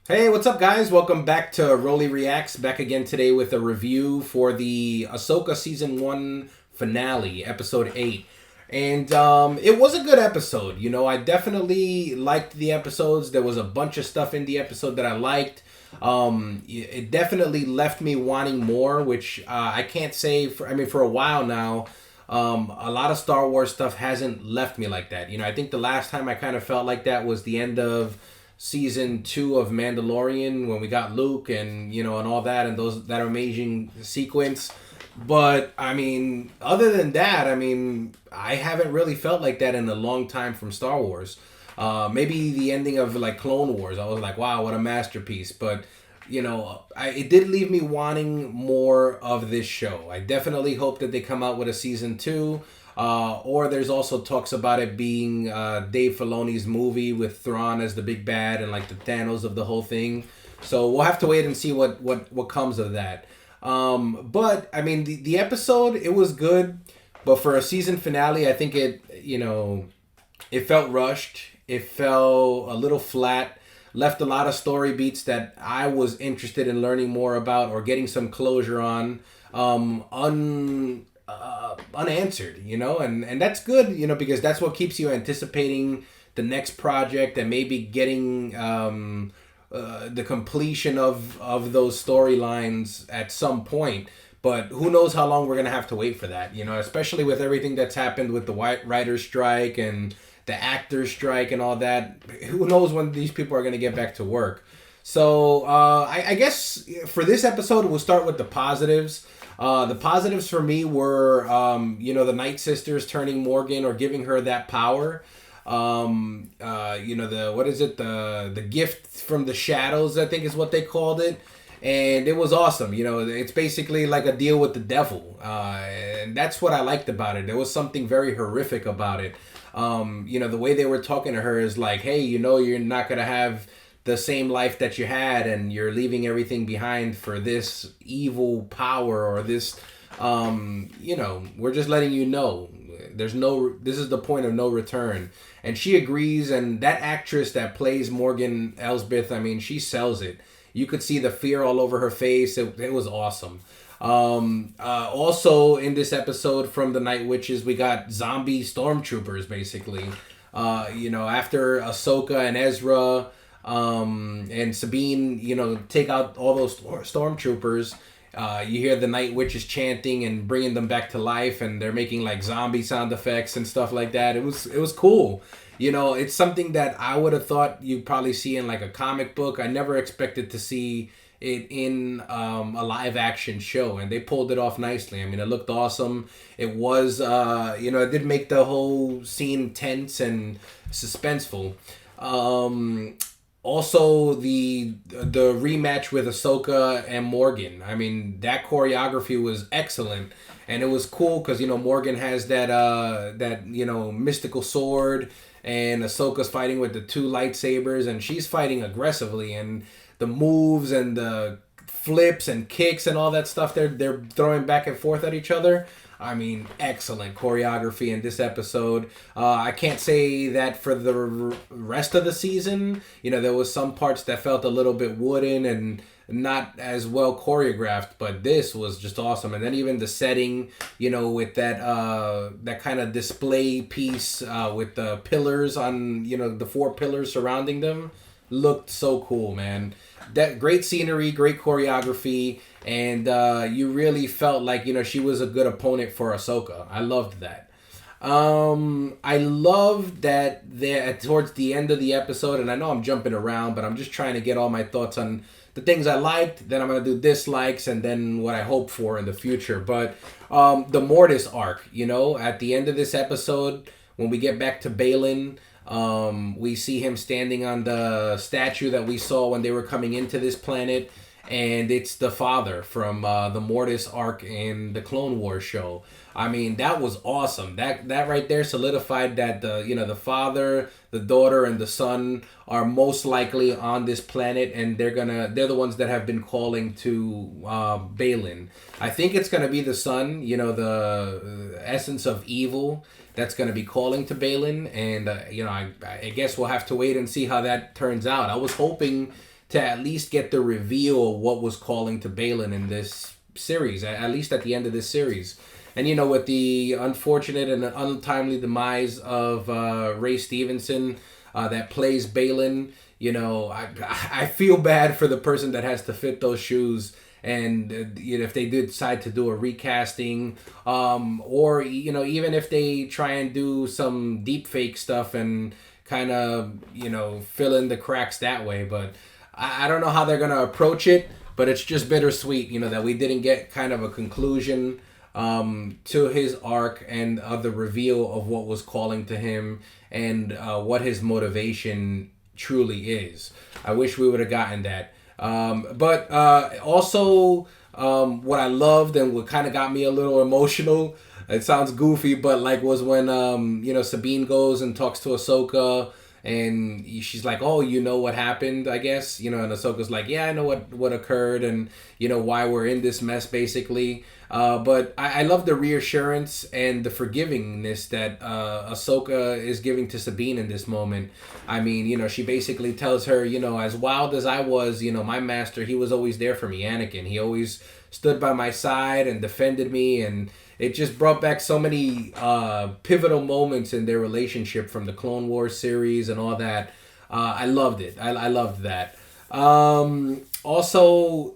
Hey, what's up, guys? Welcome back to Rolly Reacts. Back again today with a review for the Ahsoka Season 1 finale, Episode 8. And it was a good episode. You know, I definitely liked the episodes. There was a bunch of stuff in the episode that I liked. It definitely left me wanting more, which I can't say for a while now. A lot of Star Wars stuff hasn't left me like that. You know, I think the last time I kind of felt like that was the end of season 2 of Mandalorian when we got Luke and and all that and that amazing sequence. But I mean, other than that, I mean, I haven't really felt like that in a long time from Star Wars. Maybe the ending of like Clone Wars, I was like, wow, what a masterpiece. But it did leave me wanting more of this show. I definitely hope that they come out with a season 2. Or there's also talks about it being Dave Filoni's movie with Thrawn as the big bad and like the Thanos of the whole thing. So we'll have to wait and see what comes of that. But I mean, the episode, it was good, but for a season finale, I think it felt rushed. It felt a little flat. Left a lot of story beats that I was interested in learning more about or getting some closure on. Unanswered, and that's good, because that's what keeps you anticipating the next project and maybe getting the completion of those storylines at some point. But who knows how long we're gonna have to wait for that, especially with everything that's happened with the writer's strike and the actors strike and all that. Who knows when these people are gonna get back to work. So I guess for this episode, we'll start with the positives. The positives for me were, the Night Sisters turning Morgan or giving her that power. The gift from the shadows, I think is what they called it. And it was awesome. It's basically like a deal with the devil. And that's what I liked about it. There was something very horrific about it. The way they were talking to her is like, hey, you're not going to have the same life that you had and you're leaving everything behind for this evil power or this we're just letting you know this is the point of no return. And she agrees, and that actress that plays Morgan Elsbeth, I mean, she sells it. You could see the fear all over her face. It was awesome. Also in this episode from the Night Witches, we got zombie stormtroopers basically. After Ahsoka and Ezra and Sabine, take out all those stormtroopers. You hear the Night Witches chanting and bringing them back to life, and they're making like zombie sound effects and stuff like that. It was cool. It's something that I would have thought you'd probably see in like a comic book. I never expected to see it in a live action show, and they pulled it off nicely. I mean, it looked awesome. It was, it did make the whole scene tense and suspenseful. Also, the rematch with Ahsoka and Morgan. I mean, that choreography was excellent, and it was cool because Morgan has that mystical sword, and Ahsoka's fighting with the two lightsabers, and she's fighting aggressively, and the moves and the flips and kicks and all that stuff they're throwing back and forth at each other. I mean, excellent choreography in this episode. I can't say that for the rest of the season. There was some parts that felt a little bit wooden and not as well choreographed, but this was just awesome. And then even the setting, with that kind of display piece with the pillars on, the 4 pillars surrounding them, looked so cool, man. That great scenery, great choreography, and you really felt like she was a good opponent for Ahsoka. I loved that. I loved that towards the end of the episode, and I know I'm jumping around, but I'm just trying to get all my thoughts on the things I liked. Then I'm gonna do dislikes, and then what I hope for in the future. But the Mortis arc, at the end of this episode, when we get back to Balin. We see him standing on the statue that we saw when they were coming into this planet, and it's the father from the Mortis arc in the Clone Wars show. I mean, that was awesome. That right there solidified that the father, the daughter, and the son are most likely on this planet, and they're the ones that have been calling to Balin. I think it's gonna be the son, the essence of evil that's going to be calling to Balin, and I guess we'll have to wait and see how that turns out. I was hoping to at least get the reveal of what was calling to Balin in this series, at least at the end of this series. And with the unfortunate and untimely demise of Ray Stevenson, that plays Balin, I feel bad for the person that has to fit those shoes. And if they did decide to do a recasting, or even if they try and do some deep fake stuff and kind of fill in the cracks that way, but I don't know how they're gonna approach it. But it's just bittersweet, that we didn't get kind of a conclusion to his arc and the reveal of what was calling to him and what his motivation truly is. I wish we would have gotten that. But also, what I loved and what kind of got me a little emotional, it sounds goofy, but was when, Sabine goes and talks to Ahsoka. And she's like, oh, you know what happened, I guess. And Ahsoka's like, yeah, I know what occurred and, why we're in this mess, basically. But I love the reassurance and the forgivingness that Ahsoka is giving to Sabine in this moment. I mean, she basically tells her, as wild as I was, my master, he was always there for me, Anakin. He always stood by my side and defended me, and it just brought back so many pivotal moments in their relationship from the Clone Wars series and all that. I loved it. I loved that. Also,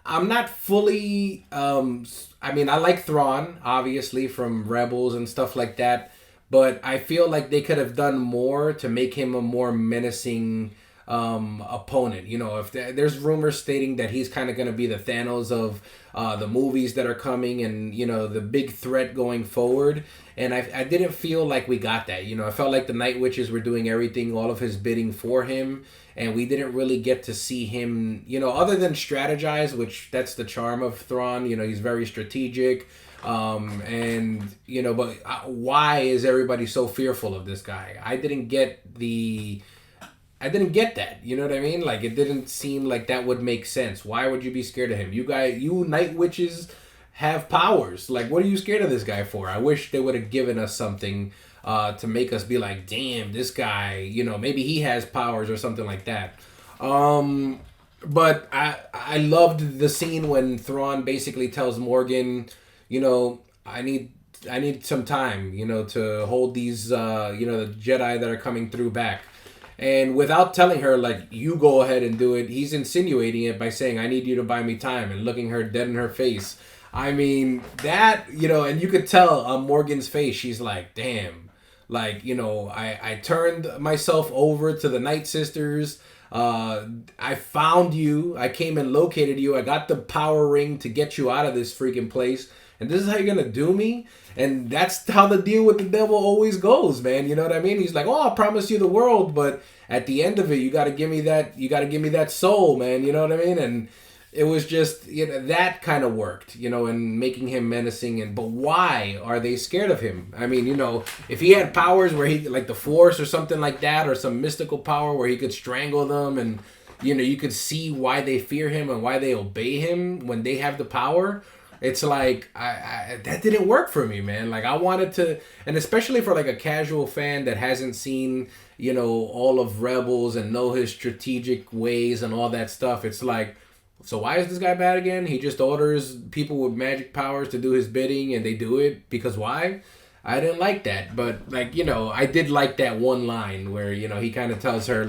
I'm not fully... I like Thrawn, obviously, from Rebels and stuff like that. But I feel like they could have done more to make him a more menacing opponent. If there's rumors stating that he's kind of going to be the Thanos of the movies that are coming and the big threat going forward, and I didn't feel like we got that. I felt like the Night Witches were doing everything, all of his bidding for him, and we didn't really get to see him other than strategize, which that's the charm of Thrawn. He's very strategic. But why is everybody so fearful of this guy? I didn't get that. You know what I mean? It didn't seem like that would make sense. Why would you be scared of him? You Night Witches have powers. What are you scared of this guy for? I wish they would have given us something to make us be like, damn, this guy, maybe he has powers or something like that. But I loved the scene when Thrawn basically tells Morgan, I need some time, to hold these, the Jedi that are coming through back. And without telling her, you go ahead and do it, he's insinuating it by saying, I need you to buy me time, and looking her dead in her face. I mean, that, and you could tell on Morgan's face, she's like, damn. I turned myself over to the Night Sisters. I found you. I came and located you. I got the power ring to get you out of this freaking place. And this is how you're going to do me? And that's how the deal with the devil always goes, man. You know what I mean? He's like, oh, I'll promise you the world. But at the end of it, you got to give me that soul, man. You know what I mean? And it was just, that kind of worked, and making him menacing. But why are they scared of him? I mean, if he had powers where he, like the Force or something like that, or some mystical power where he could strangle them and, you could see why they fear him and why they obey him when they have the power. It's like, I that didn't work for me, man. I wanted to, and especially for a casual fan that hasn't seen, all of Rebels and know his strategic ways and all that stuff. It's like, so why is this guy bad again? He just orders people with magic powers to do his bidding and they do it because why? I didn't like that. But I did like that one line where, he kind of tells her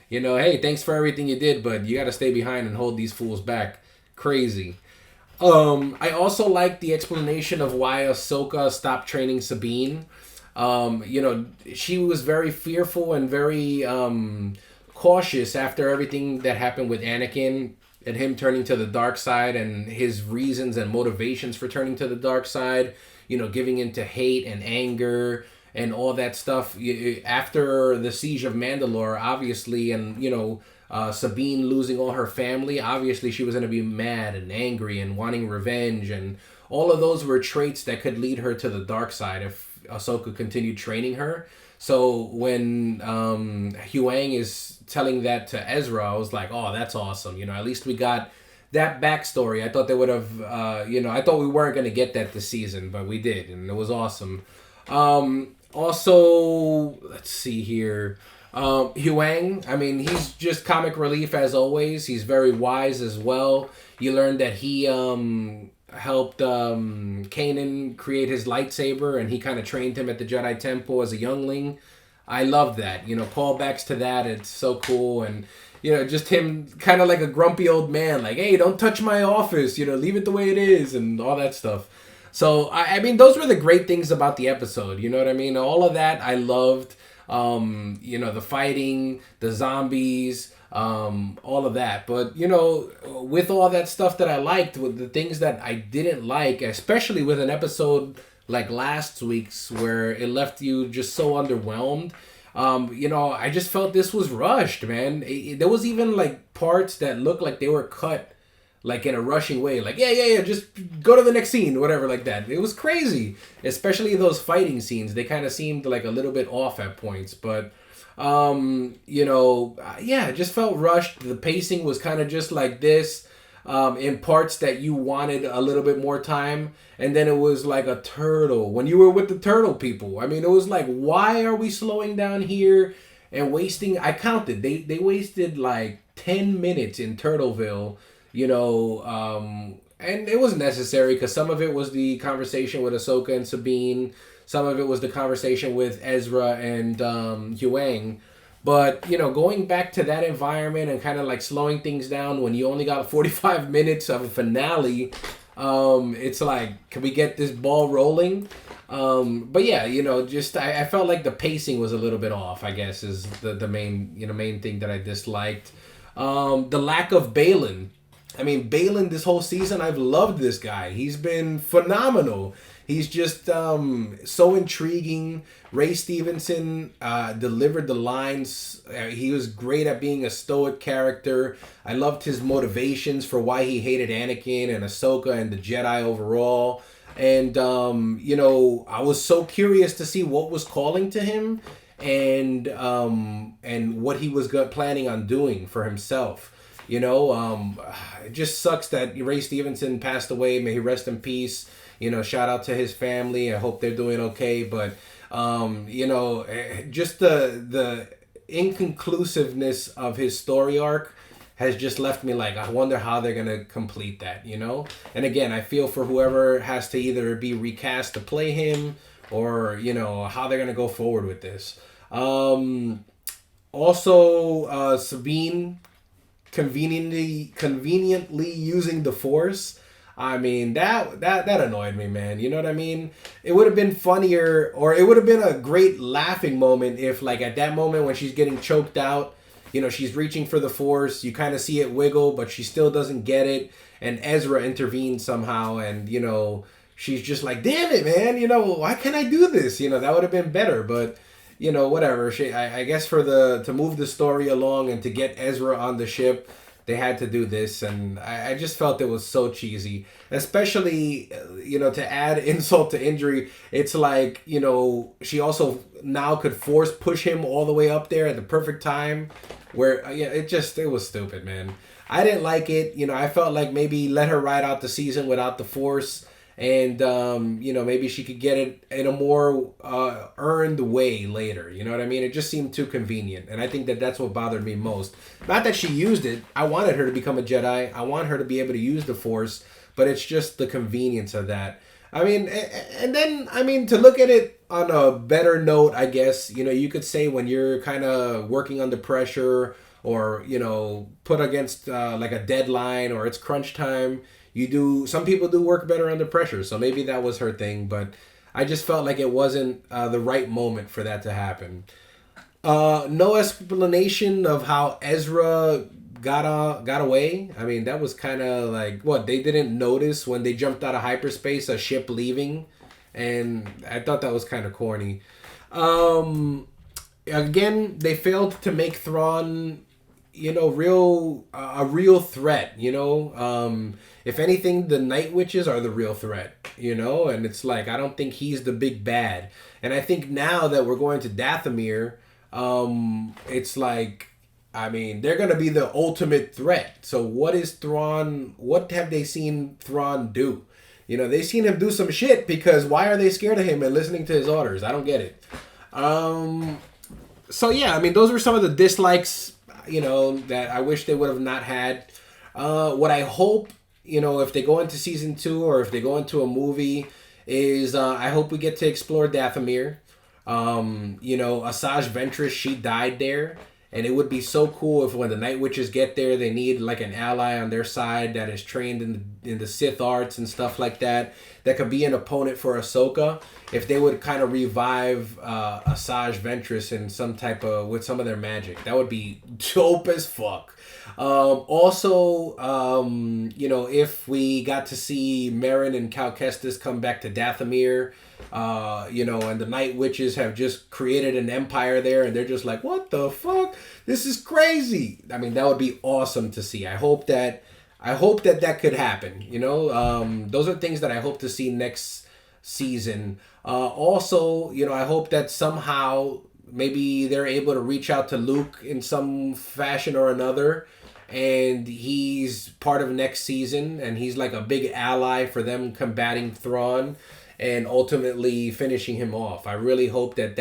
hey, thanks for everything you did, but you got to stay behind and hold these fools back. Crazy. I also like the explanation of why Ahsoka stopped training Sabine. She was very fearful and very cautious after everything that happened with Anakin and him turning to the dark side and his reasons and motivations for turning to the dark side, giving into hate and anger and all that stuff. After the siege of Mandalore, obviously, and, Sabine losing all her family, obviously she was going to be mad and angry and wanting revenge, and all of those were traits that could lead her to the dark side if Ahsoka continued training her. So when Huang is telling that to Ezra, I was like, oh, that's awesome. At least we got that backstory. I thought they would have, I thought we weren't going to get that this season, but we did, and it was awesome. Also, let's see here. Huang, I mean, he's just comic relief as always. He's very wise as well. You learn that he helped Kanan create his lightsaber, and he kind of trained him at the Jedi Temple as a youngling. I love that. Callbacks to that. It's so cool. And, just him kind of like a grumpy old man. Like, hey, don't touch my office. Leave it the way it is and all that stuff. So, I mean, those were the great things about the episode. You know what I mean? All of that I loved. The fighting, the zombies, all of that. But, with all that stuff that I liked, with the things that I didn't like, especially with an episode like last week's where it left you just so underwhelmed, I just felt this was rushed, man. There was even like parts that looked like they were cut like in a rushing way, like yeah, just go to the next scene, whatever, like that. It was crazy, especially those fighting scenes. They kind of seemed like a little bit off at points, but it just felt rushed. The pacing was kind of just like this, in parts that you wanted a little bit more time, and then it was like a turtle when you were with the turtle people. I mean, it was like, why are we slowing down here and wasting? I counted, they wasted like 10 minutes in Turtleville. And it wasn't necessary because some of it was the conversation with Ahsoka and Sabine. Some of it was the conversation with Ezra and Huang. But, going back to that environment and kind of like slowing things down when you only got 45 minutes of a finale, it's like, can we get this ball rolling? But yeah, I felt like the pacing was a little bit off, I guess, is the main thing that I disliked. The lack of Balin. I mean, Balin this whole season, I've loved this guy. He's been phenomenal. He's just so intriguing. Ray Stevenson delivered the lines. He was great at being a stoic character. I loved his motivations for why he hated Anakin and Ahsoka and the Jedi overall. And, I was so curious to see what was calling to him and what he was planning on doing for himself. It just sucks that Ray Stevenson passed away. May he rest in peace. Shout out to his family. I hope they're doing okay. But, just the inconclusiveness of his story arc has just left me like, I wonder how they're going to complete that, And again, I feel for whoever has to either be recast to play him or, how they're going to go forward with this. Also, Sabine conveniently using the Force. I mean, that annoyed me, man. You know what I mean? It would have been funnier, or it would have been a great laughing moment if, like, at that moment when she's getting choked out, she's reaching for the Force, you kind of see it wiggle, but she still doesn't get it, and Ezra intervenes somehow, and, she's just like, damn it, man, why can't I do this? That would have been better, but, whatever. I guess to move the story along and to get Ezra on the ship, they had to do this, and I just felt it was so cheesy. Especially, to add insult to injury, it's like, she also now could force push him all the way up there at the perfect time, where, it was stupid, man. I didn't like it. I felt like maybe let her ride out the season without the Force, and, maybe she could get it in a more earned way later. You know what I mean? It just seemed too convenient. And I think that's what bothered me most. Not that she used it. I wanted her to become a Jedi. I want her to be able to use the Force. But it's just the convenience of that. I mean, and then, to look at it on a better note, I guess, you could say when you're kind of working under pressure or, put against like a deadline or it's crunch time, some people do work better under pressure, so maybe that was her thing, but I just felt like it wasn't the right moment for that to happen. No explanation of how Ezra got away. I mean, that was kind of like, they didn't notice when they jumped out of hyperspace, a ship leaving, and I thought that was kind of corny. Again, they failed to make Thrawn, a real threat, if anything, the Night Witches are the real threat, and it's like, I don't think he's the big bad. And I think now that we're going to Dathomir, it's like, they're going to be the ultimate threat. So what have they seen Thrawn do? They've seen him do some shit, because why are they scared of him and listening to his orders? I don't get it. So yeah, I mean, those were some of the dislikes, that I wish they would have not had. What I hope, if they go into season 2 or if they go into a movie, is I hope we get to explore Dathomir. Asajj Ventress, she died there. And it would be so cool if when the Night Witches get there, they need like an ally on their side that is trained in the Sith arts and stuff like that. That could be an opponent for Ahsoka. If they would kind of revive Asajj Ventress in with some of their magic, that would be dope as fuck. If we got to see Merrin and Cal Kestis come back to Dathomir, and the Night Witches have just created an empire there, and they're just like, what the fuck? This is crazy. I mean, that would be awesome to see. I hope that could happen. Those are things that I hope to see next season. I hope that somehow maybe they're able to reach out to Luke in some fashion or another, and he's part of next season, and he's like a big ally for them combating Thrawn and ultimately finishing him off. I really hope that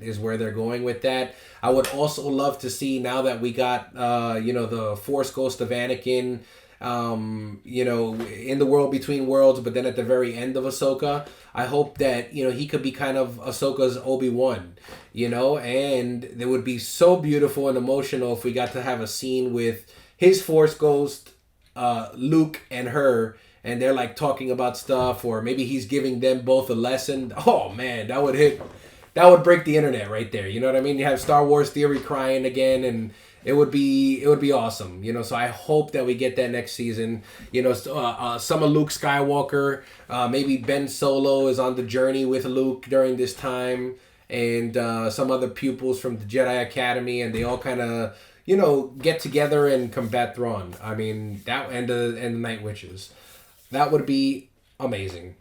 is where they're going with that. I would also love to see, now that we got the Force Ghost of Anakin, in the world between worlds, but then at the very end of Ahsoka, I hope that he could be kind of Ahsoka's Obi-Wan, and it would be so beautiful and emotional if we got to have a scene with his Force Ghost, Luke, and her, and they're like talking about stuff, or maybe he's giving them both a lesson. Oh man, that would break the internet right there. You know what I mean? You have Star Wars theory crying again, and it would be awesome. So I hope that we get that next season. Some of Luke Skywalker, maybe Ben Solo is on the journey with Luke during this time, and some other pupils from the Jedi Academy, and they all kind of get together and combat Thrawn. I mean, that and the Night Witches. That would be amazing.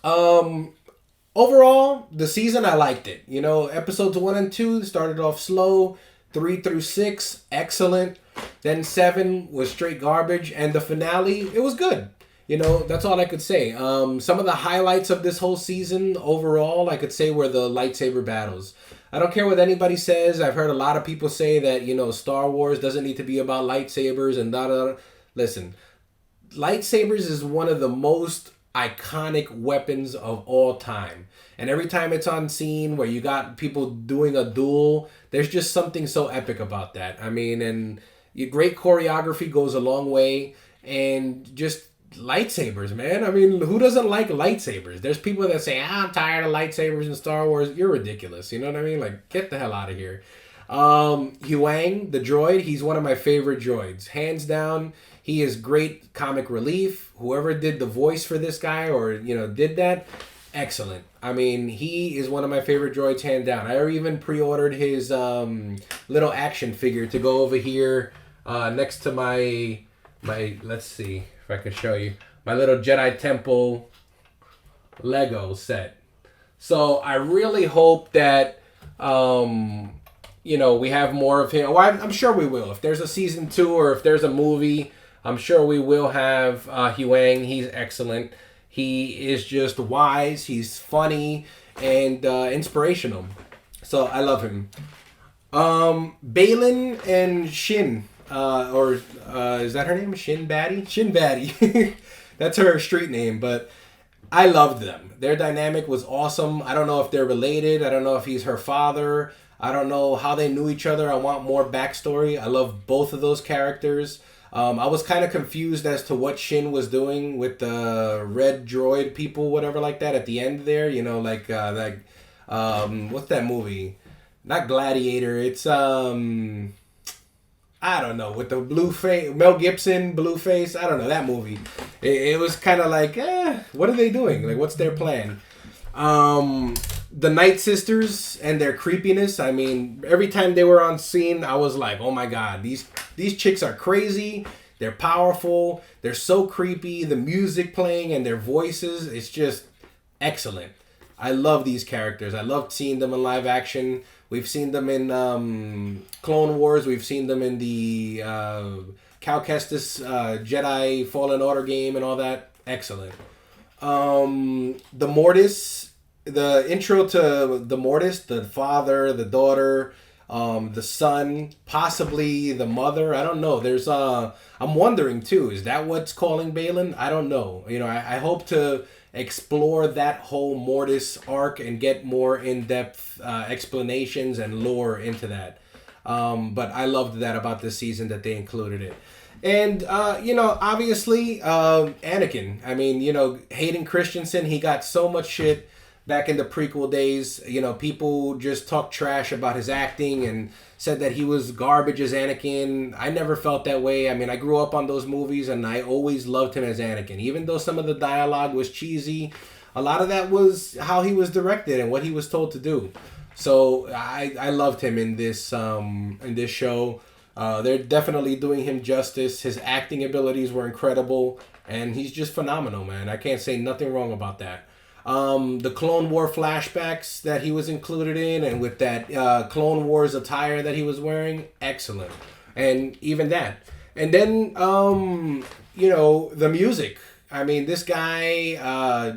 Overall, the season, I liked it. Episodes 1 and 2 started off slow. 3 through 6, excellent. Then 7 was straight garbage. And the finale, it was good. That's all I could say. Some of the highlights of this whole season overall, I could say, were the lightsaber battles. I don't care what anybody says. I've heard a lot of people say that, Star Wars doesn't need to be about lightsabers and da-da. Listen, lightsabers is one of the most iconic weapons of all time. And every time it's on scene where you got people doing a duel, there's just something so epic about that. I mean, and great choreography goes a long way. And just lightsabers, man. I mean, who doesn't like lightsabers? There's people that say, I'm tired of lightsabers in Star Wars. You're ridiculous. You know what I mean? Like, get the hell out of here. Huang, the droid, he's one of my favorite droids. Hands down, he is great comic relief. Whoever did the voice for this guy or, did that, excellent. I mean, he is one of my favorite droids, hand down. I even pre-ordered his little action figure to go over here next to my, let's see if I can show you, my little Jedi Temple Lego set. So I really hope that, we have more of him. Well, I'm sure we will. If there's a season 2 or if there's a movie, I'm sure we will have Huang. He's excellent. He is just wise. He's funny and inspirational. So I love him. Balin and Shin, is that her name? Shin Batty? Shin Batty. That's her street name, but I loved them. Their dynamic was awesome. I don't know if they're related. I don't know if he's her father. I don't know how they knew each other. I want more backstory. I love both of those characters. I was kind of confused as to what Shin was doing with the red droid people, whatever like that, at the end there. What's that movie? Not Gladiator. It's, I don't know, with the blue face, Mel Gibson, blue face. I don't know, that movie. It was kind of like, what are they doing? Like, what's their plan? The Night Sisters and their creepiness. I mean, every time they were on scene, I was like, oh my god, these chicks are crazy. They're powerful. They're so creepy. The music playing and their voices, it's just excellent. I love these characters. I loved seeing them in live action. We've seen them in Clone Wars. We've seen them in the Cal Kestis Jedi Fallen Order game and all that. Excellent. The Mortis, the intro to the Mortis, the father, the daughter, the son, possibly the mother. I don't know. I'm wondering too. Is that what's calling Balin? I don't know. I hope to explore that whole Mortis arc and get more in-depth explanations and lore into that. But I loved that about this season that they included it. And, obviously, Anakin. I mean, Hayden Christensen, he got so much shit back in the prequel days. People just talked trash about his acting and said that he was garbage as Anakin. I never felt that way. I mean, I grew up on those movies and I always loved him as Anakin. Even though some of the dialogue was cheesy, a lot of that was how he was directed and what he was told to do. So I loved him in this show. They're definitely doing him justice. His acting abilities were incredible, and he's just phenomenal, man. I can't say nothing wrong about that. The Clone War flashbacks that he was included in, and with that Clone Wars attire that he was wearing, excellent. And even that. And then, the music. I mean, this guy,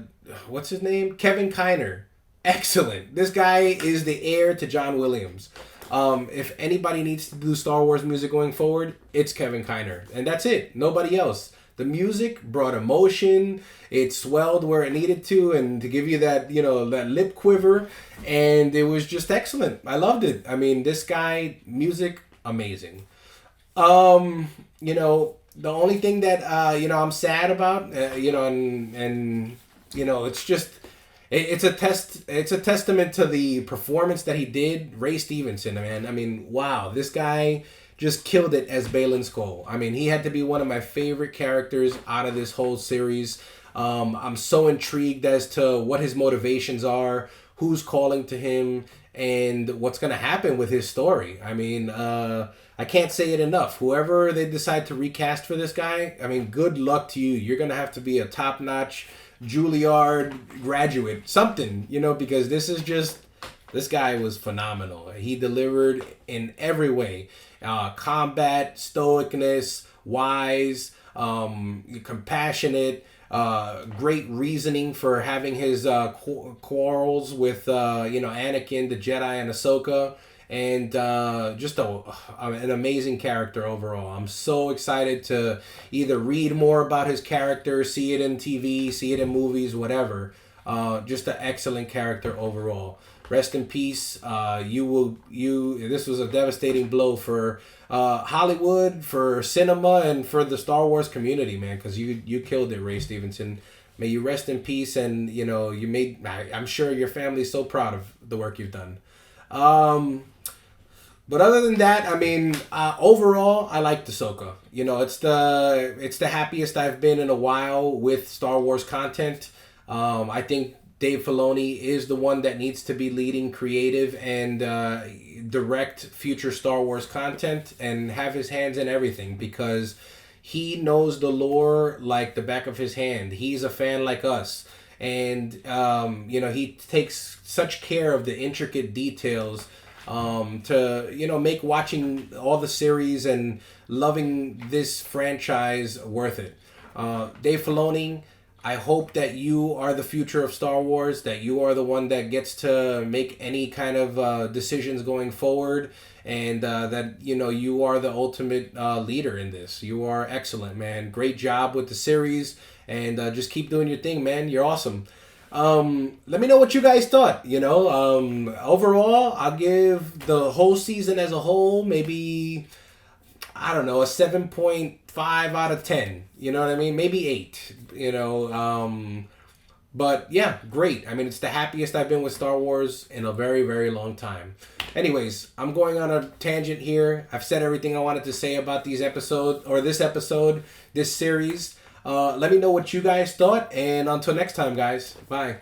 what's his name? Kevin Kiner. Excellent. This guy is the heir to John Williams. If anybody needs to do Star Wars music going forward, it's Kevin Kiner. And that's it. Nobody else. The music brought emotion. It swelled where it needed to, and to give you that, that lip quiver. And it was just excellent. I loved it. I mean, this guy, music, amazing. The only thing that, I'm sad about, it's just... It's a testament to the performance that he did. Ray Stevenson, man. I mean, wow, this guy just killed it as Balin Skull. I mean, he had to be one of my favorite characters out of this whole series. I'm so intrigued as to what his motivations are, who's calling to him, and what's going to happen with his story. I mean, I can't say it enough. Whoever they decide to recast for this guy, I mean, good luck to you. You're going to have to be a top-notch Juilliard graduate, something, because this guy was phenomenal. He delivered in every way. Combat, stoicness, wise, compassionate, great reasoning for having his quarrels with, Anakin, the Jedi, and Ahsoka. And just an amazing character overall. I'm so excited to either read more about his character, see it in TV, see it in movies, whatever. Just an excellent character overall. Rest in peace. This was a devastating blow for Hollywood, for cinema, and for the Star Wars community, man, because you killed it, Ray Stevenson. May you rest in peace, and I'm sure your family's so proud of the work you've done. But other than that, I mean, overall, I liked Ahsoka. It's the happiest I've been in a while with Star Wars content. I think Dave Filoni is the one that needs to be leading creative and direct future Star Wars content and have his hands in everything, because he knows the lore like the back of his hand. He's a fan like us. And, he takes such care of the intricate details to, make watching all the series and loving this franchise worth it. Dave Filoni, I hope that you are the future of Star Wars, that you are the one that gets to make any kind of decisions going forward, and that, you are the ultimate leader in this. You are excellent, man. Great job with the series, and just keep doing your thing, man. You're awesome. Let me know what you guys thought. Overall, I'll give the whole season as a whole maybe, I don't know, a 7.5 out of 10. You know what I mean? Maybe 8. But yeah, great. I mean, it's the happiest I've been with Star Wars in a very, very long time. Anyways, I'm going on a tangent here. I've said everything I wanted to say about this episode, this series. Let me know what you guys thought, and until next time, guys. Bye.